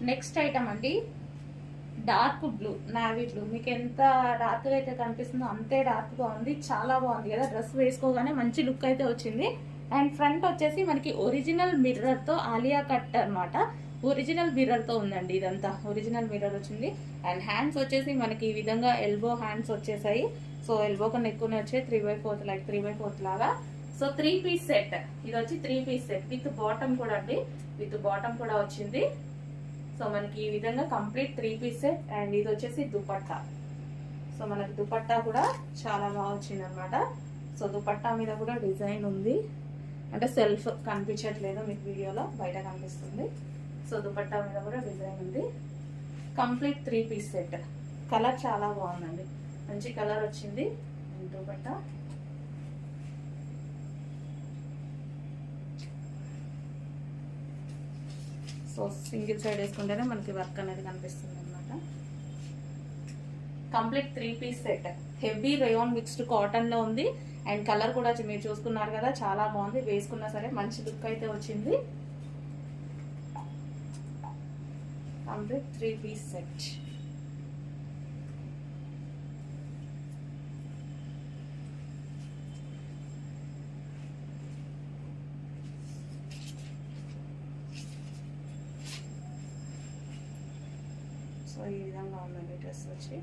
Next item అండి, dark blue, navy blue. మీకు ఎంత డార్క్గా అయితే కనిపిస్తుందో అంతే డార్క్గా ఉంది. చాలా బాగుంది కదా, డ్రెస్ వేసుకోగానే మంచి లుక్ అయితే వచ్చింది. అండ్ ఫ్రంట్ వచ్చేసి మనకి ఒరిజినల్ మిర్రర్తో ఆలియా కట్ అనమాట. ఒరిజినల్ మిర్రర్తో ఉందండి, ఇదంతా ఒరిజినల్ మిర్రర్ వచ్చింది. అండ్ హ్యాండ్స్ వచ్చేసి మనకి ఈ విధంగా ఎల్బో హ్యాండ్స్ వచ్చేసాయి. సో ఎల్బో కన్నా ఎక్కువనే వచ్చాయి, 3/4 లైక్ 3/4 లాగా. సో 3 పీస్ సెట్, ఇది వచ్చి 3 పీస్ సెట్ విత్ బాటమ్ కూడా అండి, విత్ బాటమ్ కూడా వచ్చింది. సో మనకి ఈ విధంగా కంప్లీట్ 3 పీస్ సెట్. అండ్ ఇది వచ్చేసి దుపట్టా. సో మనకి దుపట్టా కూడా చాలా బాగా వచ్చింది అనమాట. సో దుపట్టా మీద కూడా డిజైన్ ఉంది, అంటే సెల్ఫ్ కనిపించట్లేదు మీకు వీడియోలో, బయట కనిపిస్తుంది. సో దుపట్టా మీద కూడా డిజైన్ ఉంది. Complete 3 piece set. కలర్ చాలా బాగుందండి, మంచి కలర్ వచ్చింది. దుపట్టా సో సింగిల్ సైడ్ వేసుకుంటేనే మనకి వర్క్ అనేది కనిపిస్తుంది అనమాట. Complete 3 piece set. Heavy rayon mixed cotton లో ఉంది. అండ్ కలర్ కూడా మీరు చూసుకున్నారు కదా, చాలా బాగుంది. వేసుకున్నా సరే మంచి లుక్ అయితే వచ్చింది. Complete 3 piece set. సో ఈ విధంగా ఉందండి డ్రెస్ వచ్చి.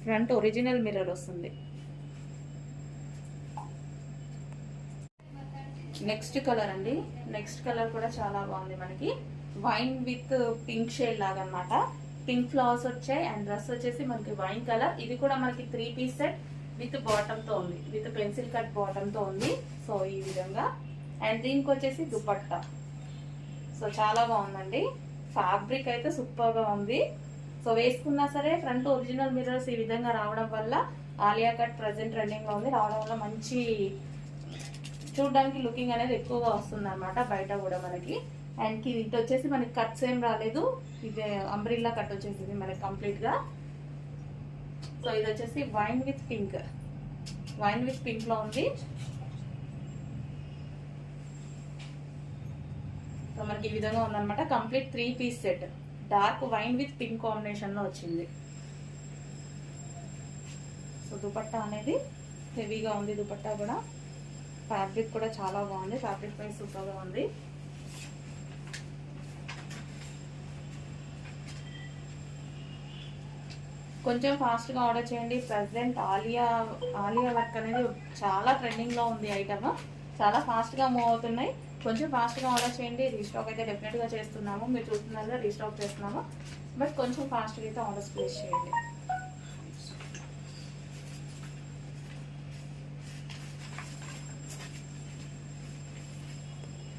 ఫ్రంట్ ఒరిజినల్ మిర్రర్ వస్తుంది. నెక్స్ట్ కలర్ అండి, నెక్స్ట్ కలర్ కూడా చాలా బాగుంది. మనకి వైన్ విత్ పింక్ షేడ్ లాగా అనమాట. పింక్ ఫ్లవర్స్ వచ్చాయి. అండ్ డ్రెస్ వచ్చేసి మనకి వైన్ కలర్. ఇది కూడా మనకి 3 పీస్ సెట్ విత్ బాటమ్ తో ఉంది, విత్ పెన్సిల్ కట్ బాటమ్ తో ఉంది. సో ఈ విధంగా. అండ్ దీనికి వచ్చేసి దుపట్టా. సో చాలా బాగుందండి, ఫ్యాబ్రిక్ అయితే సూపర్ గా ఉంది. సో వేసుకున్నా సరే ఫ్రంట్ ఒరిజినల్ మిర్రర్స్ ఈ విధంగా రావడం వల్ల, ఆలియా కట్ ప్రెసెంట్ ట్రెండింగ్ లో ఉంది, రావడం వల్ల మంచి చూడడానికి లుకింగ్ అనేది ఎక్కువగా వస్తుంది అనమాట బయట కూడా మనకి. అండ్ ఇది వచ్చేసి మనకి కట్స్ ఏం రాలేదు, ఇది అంబ్రిల్లా కట్ వచ్చేసింది మనకి కంప్లీట్ గా. సో ఇది వచ్చేసి wine with pink, wine with pink లో ఉంది. సో మనకి ఈ విధంగా ఉందన్నమాట. Complete 3 piece set. Dark wine with pink combination లో వచ్చింది. సో దుపట్టా అనేది హెవీగా ఉంది. దుపట్టా కూడా ఫ్యాబ్రిక్ కూడా చాలా బాగుంది, ఫ్యాబ్రిక్ ప్రైస్ సూపర్గా ఉంది. కొంచెం ఫాస్ట్గా ఆర్డర్ చేయండి. ప్రజెంట్ ఆలియా వర్క్ అనేది చాలా ట్రెండింగ్లో ఉంది ఐటమ్. చాలా ఫాస్ట్గా మూవ్ అవుతున్నాయి. కొంచెం ఫాస్ట్గా ఆర్డర్ చేయండి. రీస్టాక్ అయితే డెఫినెట్గా చేస్తున్నాము, మీరు చూస్తున్నారు రీస్టాక్ చేస్తున్నాము. బట్ కొంచెం ఫాస్ట్గా అయితే ఆర్డర్స్ ప్లేస్ చేయండి.